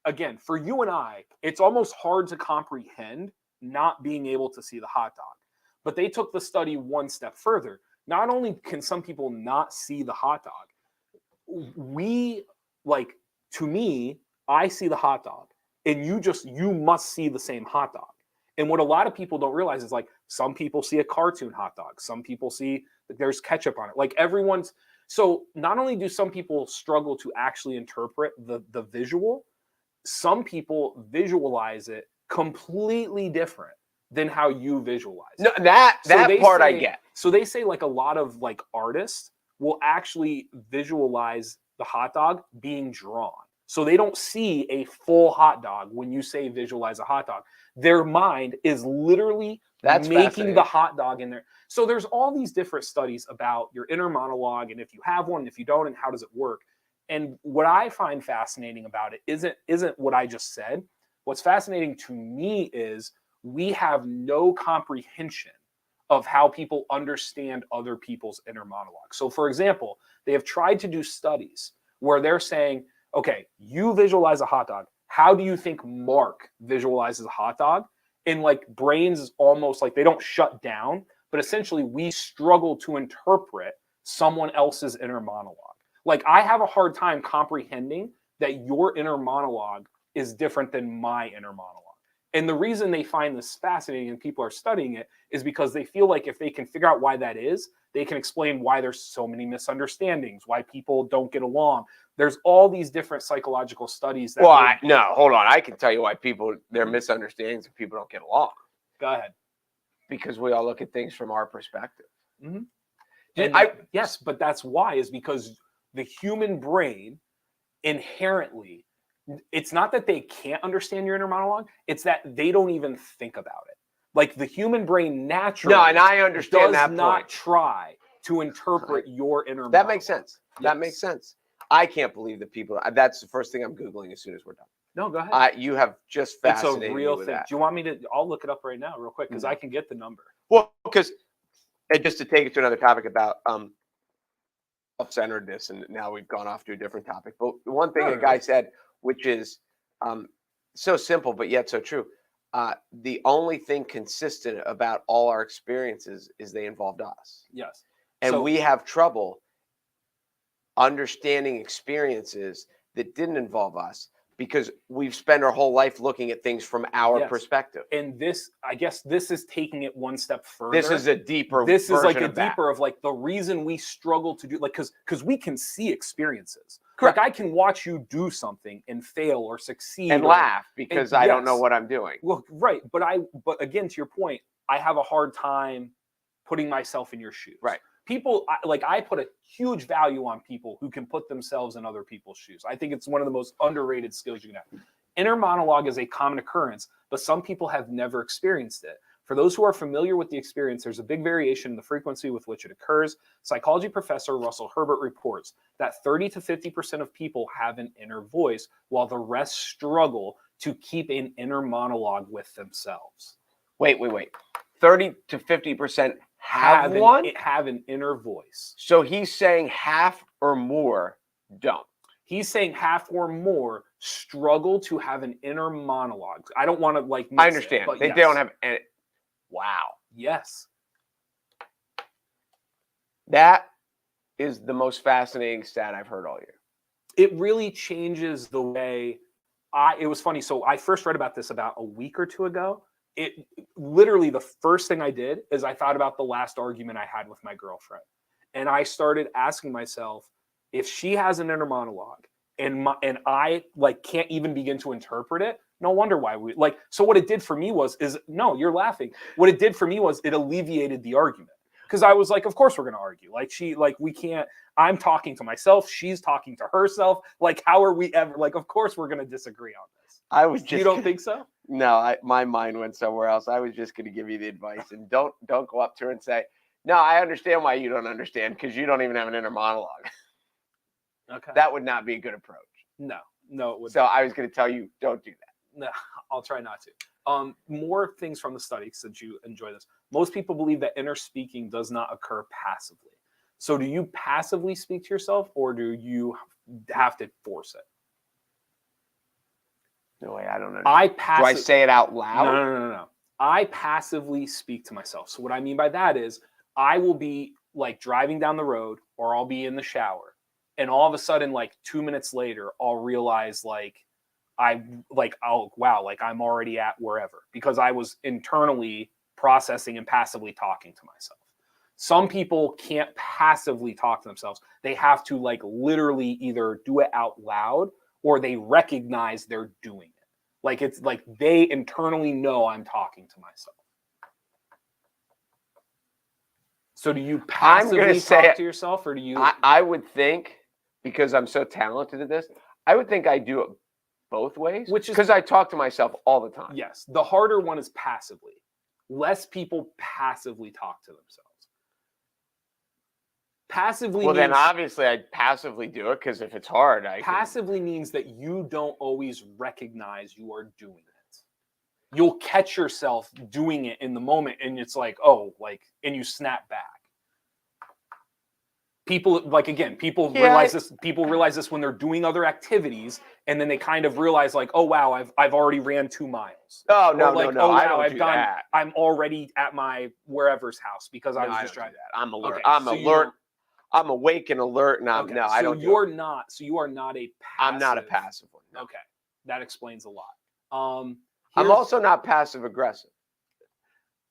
again, for you and I, it's almost hard to comprehend not being able to see the hot dog. But they took the study one step further. Not only can some people not see the hot dog, to me, I see the hot dog. And you must see the same hot dog. And what a lot of people don't realize is like some people see a cartoon hot dog. Some people see that there's ketchup on it. Like so not only do some people struggle to actually interpret the visual, some people visualize it completely different than how you visualize it. No, that part I get. So they say like a lot of like artists will actually visualize the hot dog being drawn. So they don't see a full hot dog when you say visualize a hot dog. Their mind is literally making the hot dog in there. So there's all these different studies about your inner monologue and if you have one, if you don't, and how does it work. And what I find fascinating about it isn't what I just said. What's fascinating to me is we have no comprehension of how people understand other people's inner monologue. So for example, they have tried to do studies where they're saying, okay, you visualize a hot dog. How do you think Mark visualizes a hot dog? And like brains almost like they don't shut down, but essentially we struggle to interpret someone else's inner monologue. Like I have a hard time comprehending that your inner monologue is different than my inner monologue. And the reason they find this fascinating and people are studying it is because they feel like if they can figure out why that is, they can explain why there's so many misunderstandings, why people don't get along. There's all these different psychological studies. No, hold on. I can tell you why there are misunderstandings and people don't get along. Go ahead. Because we all look at things from our perspective. Mm-hmm. Yes, but that's why is because the human brain inherently, it's not that they can't understand your inner monologue, it's that they don't even think about it. Like the human brain naturally and I understand does not try to interpret your inner monologue. That makes sense. Yes. That makes sense. I can't believe that people, that's the first thing I'm Googling as soon as we're done. No, go ahead. You have just fascinated It's a real me with thing. that. Do you want me to, I'll look it up right now real quick because I can get the number. Well, because just to take it to another topic about self-centeredness, and now we've gone off to a different topic. But the one thing a guy said, which is so simple, but yet so true. The only thing consistent about all our experiences is they involved us. Yes. And we have trouble understanding experiences that didn't involve us because we've spent our whole life looking at things from our perspective. And I guess this is taking it one step further. This is a deeper This is like a of that. deeper of like the reason we struggle to do like because we can see experiences. Correct. Like I can watch you do something and fail or succeed and laugh because I don't know what I'm doing. Well, right. But again, to your point, I have a hard time putting myself in your shoes. Right. People I put a huge value on people who can put themselves in other people's shoes. I think it's one of the most underrated skills you can have. Inner monologue is a common occurrence, but some people have never experienced it. For those who are familiar with the experience, there's a big variation in the frequency with which it occurs. Psychology professor Russell Herbert reports that 30 to 50% of people have an inner voice, while the rest struggle to keep an inner monologue with themselves. Wait. 30 to 50% have an inner voice. So he's saying half or more don't. He's saying half or more struggle to have an inner monologue. I don't want to I understand. They don't have any. Wow. Yes. That is the most fascinating stat I've heard all year. It really changes the way it was funny. So I first read about this about a week or two ago. It literally the first thing I did is I thought about the last argument I had with my girlfriend. And I started asking myself, if she has an inner monologue and I can't even begin to interpret it, no wonder why so what it did for me was no, you're laughing. What it did for me was it alleviated the argument. because I was like, of course we're gonna argue. Like we can't. I'm talking to myself. She's talking to herself. Like, how are we ever? Like, of course we're gonna disagree on this. I was just. You don't think so? No, my mind went somewhere else. I was just going to give you the advice, and don't go up to her and say, "No, I understand why you don't understand because you don't even have an inner monologue." Okay. That would not be a good approach. No, it would. So I was going to tell you, don't do that. No, I'll try not to. More things from the study since you enjoy this. Most people believe that inner speaking does not occur passively. So do you passively speak to yourself, or do you have to force it? No way, I don't know. Do I say it out loud? No. I passively speak to myself. So what I mean by that is I will be like driving down the road, or I'll be in the shower, and all of a sudden, like 2 minutes later, I'll realize I'm already at wherever, because I was internally processing and passively talking to myself. Some people can't passively talk to themselves. They have to like literally either do it out loud, or they recognize they're doing it. Like it's like they internally know I'm talking to myself. So do you passively talk to yourself, or do you? I would think, because I'm so talented at this, I would think I do it both ways. Which is because I talk to myself all the time. Yes. The harder one is passively. Less people passively talk to themselves. Passively. Well, then obviously I'd passively do it, because if it's hard, passively means that you don't always recognize you are doing it. You'll catch yourself doing it in the moment, and it's like, oh, like, and you snap back. People realize this. People realize this when they're doing other activities, and then they kind of realize, like, oh wow, I've already ran 2 miles. Oh no, like, no, oh, I wow, don't do that. I'm already at my wherever's house because I was just driving. I'm alert. Okay, I'm alert. I'm awake and alert, and I'm no. I don't. So you're not. So you are not a passive. I'm not a passive one. No. Okay, that explains a lot. I'm also not passive aggressive.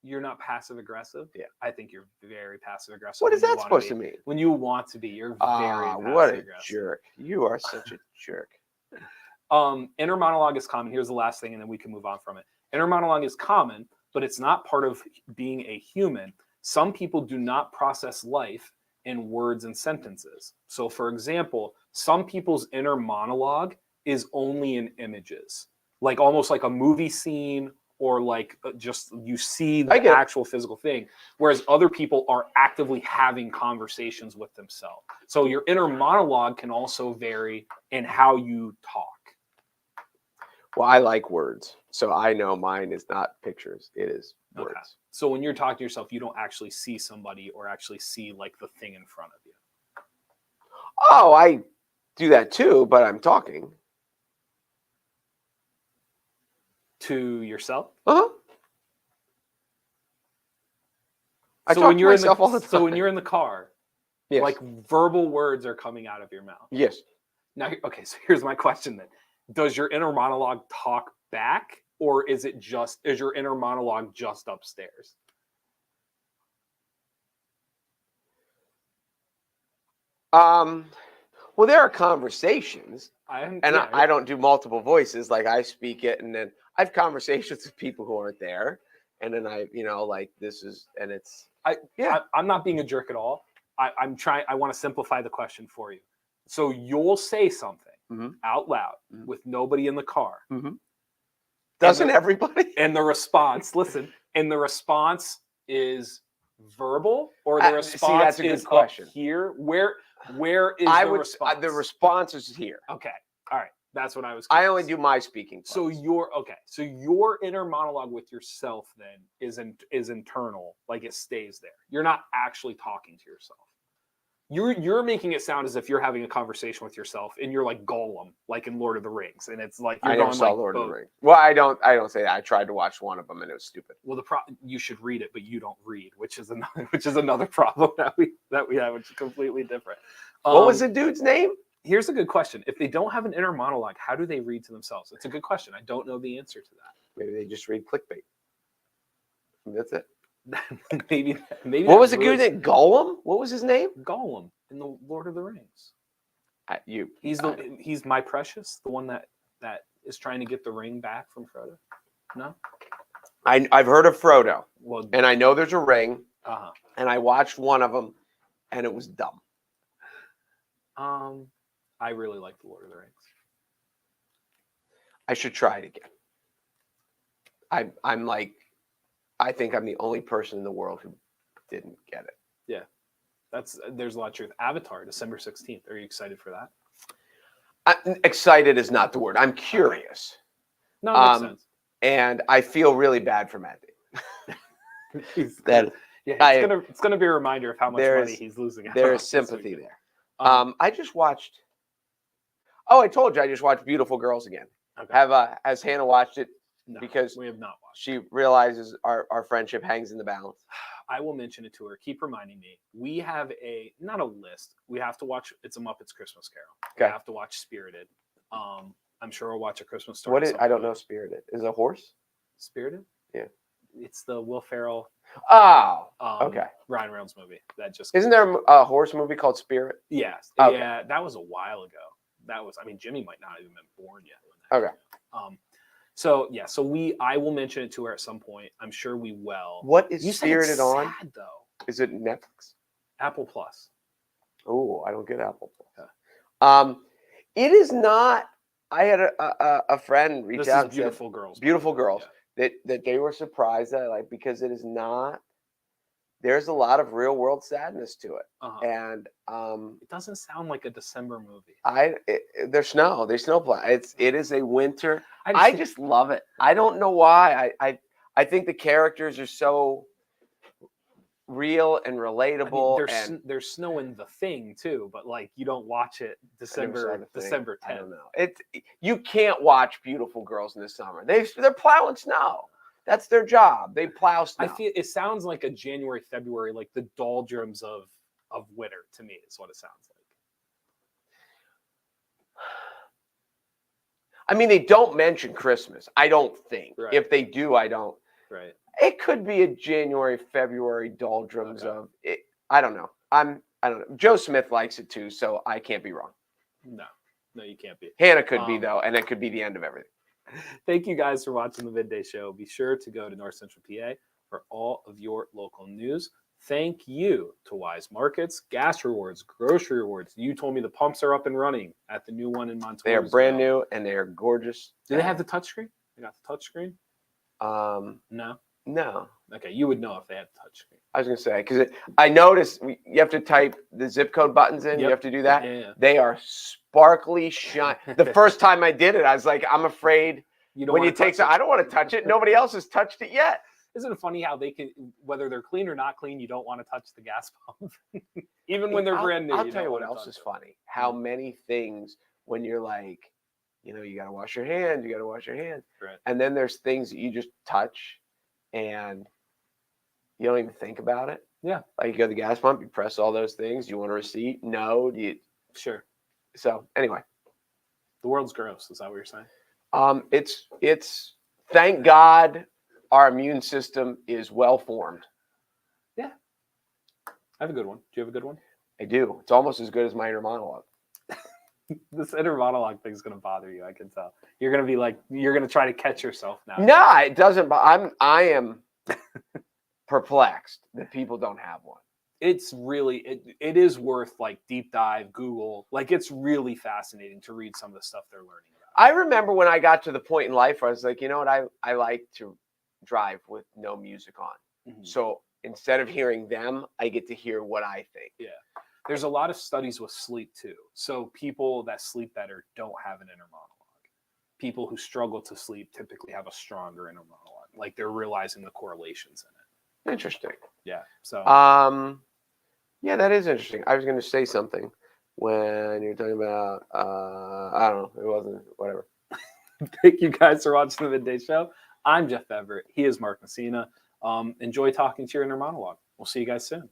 You're not passive aggressive? Yeah. I think you're very passive aggressive. What is that supposed to mean? When you want to be, you're very passive what a aggressive. jerk. You are such a jerk. Inner monologue is common. Here's the last thing, and then we can move on from it. Inner monologue is common, but it's not part of being a human. Some people do not process life in words and sentences. So for example, some people's inner monologue is only in images, like almost like a movie scene, or like just you see the actual physical thing, whereas other people are actively having conversations with themselves. So your inner monologue can also vary in how you talk. Well, I like words, so I know mine is not pictures, it is words. Okay. So when you're talking to yourself, you don't actually see somebody or actually see like the thing in front of you. Oh, I do that too, but I'm talking. To yourself? Uh-huh. I talk to myself all the time. So when you're in the car, yes, like verbal words are coming out of your mouth. Yes. Now, okay, so here's my question then. Does your inner monologue talk back, or is your inner monologue just upstairs? Well, there are conversations, I don't do multiple voices. Like I speak it, and then I have conversations with people who aren't there, and then I'm not being a jerk at all. I want to simplify the question for you. So you'll say something out loud with nobody in the car. Doesn't everybody? And the response, the response is verbal, or the response is up here? Where is the response? The response is here. Okay. All right. That's what I was. I only do my speaking. So your inner monologue with yourself then is internal, like it stays there. You're not actually talking to yourself. You're making it sound as if you're having a conversation with yourself, and you're like Gollum, like in Lord of the Rings, and it's like you're never saw Lord of the Rings. Well, I don't say that. I tried to watch one of them, and it was stupid. Well, you should read it, but you don't read, which is another problem that we have, which is completely different. What was the dude's name? Here's a good question. If they don't have an inner monologue, how do they read to themselves? It's a good question. I don't know the answer to that. Maybe they just read clickbait. That's it. maybe. What was the dude's name? Gollum? What was his name? Gollum in the Lord of the Rings. He's my precious, the one that is trying to get the ring back from Frodo. No, I've heard of Frodo. Well, and I know there's a ring, and I watched one of them, and it was dumb. I really like the Lord of the Rings. I should try it again. I'm like, I think I'm the only person in the world who didn't get it. Yeah, there's a lot of truth. Avatar, December 16th. Are you excited for that? Excited is not the word. I'm curious. No, it makes sense. And I feel really bad for Matt Damon. It's gonna be a reminder of how much money he's losing. There's sympathy there. I just watched. Oh, I told you I just watched Beautiful Girls again. Okay. Has Hannah watched it? No, because we have not watched. She realizes our friendship hangs in the balance. I will mention it to her. Keep reminding me. We have not a list. We have to watch. It's a Muppets Christmas Carol. Okay. We have to watch Spirited. I'm sure we'll watch A Christmas Story. What is? I don't know. Spirited is it a horse. Spirited. Yeah. It's the Will Ferrell. Oh. Okay. Ryan Reynolds movie. That just isn't there a horse movie called Spirit? Yes. Okay. Yeah. That was a while ago. That was. I mean, Jimmy might not have even been born yet. Okay. So yeah, I will mention it to her at some point. I'm sure we will. What is Spirited on? Sad, though. Is it Netflix? Apple Plus. Oh, I don't get Apple Plus. Okay. It is not. I had a friend reach out. This is Beautiful Girls. Beautiful Girls. Yeah. That they were surprised that I like because it is not. There's a lot of real world sadness to it, and it doesn't sound like a December movie. There's snow. There's snow. It is a winter. I just love it. I don't know why. I think the characters are so real and relatable. I mean, there's snow in The Thing too, but like you don't watch it December 10th. I don't know. You can't watch Beautiful Girls in the summer. They're plowing snow. That's their job. They plow snow. I feel it sounds like a January, February, like the doldrums of winter to me is what it sounds like. I mean, they don't mention Christmas. I don't think. Right. If they do, I don't. Right. It could be a January, February doldrums of it. I don't know. I don't know. Joe Smith likes it too, so I can't be wrong. No, you can't be. Hannah could be though, and it could be the end of everything. Thank you guys for watching the Midday Show. Be sure to go to North Central PA for all of your local news. Thank you to Weis Markets, gas rewards, grocery rewards. You told me the pumps are up and running at the new one in Montoya. They are brand new and they are gorgeous. Do they have the touchscreen? They got the touchscreen? No. Okay, you would know if they had the touchscreen. I was gonna say because I noticed you have to type the zip code buttons in. Yep. You have to do that. Yeah. They are sparkly shine. The first time I did it, I was like, I'm afraid when you take. I don't want to touch it. Nobody else has touched it yet. Isn't it funny how they can, whether they're clean or not clean, you don't want to touch the gas pump, even when they're brand new. I'll tell you what else is funny. How many things when you're like, you got to wash your hands. You got to wash your hands. Right. And then there's things that you just touch, and you don't even think about it. Yeah. Like you go to the gas pump, you press all those things. You want a receipt? No. Do you? Sure. So anyway, the world's gross. Is that what you're saying? It's thank God our immune system is well formed. Yeah. I have a good one. Do you have a good one? I do. It's almost as good as my inner monologue. This inner monologue thing is going to bother you. I can tell. You're going to be like, you're going to try to catch yourself now. No, it doesn't. I am perplexed that people don't have one. It's really, it is worth like deep dive, Google. Like it's really fascinating to read some of the stuff they're learning about. I remember when I got to the point in life where I was like, you know what? I like to drive with no music on. Mm-hmm. So instead of hearing them, I get to hear what I think. Yeah. There's a lot of studies with sleep too. So people that sleep better don't have an inner monologue. People who struggle to sleep typically have a stronger inner monologue. Like they're realizing the correlations in it. Interesting. Yeah. So yeah, that is interesting. I was going to say something when you're talking about I don't know, it wasn't whatever. Thank you guys for watching the Midday Show. I'm Jeff Everett. He is Mark Messina. Enjoy talking to your inner monologue. We'll see you guys soon.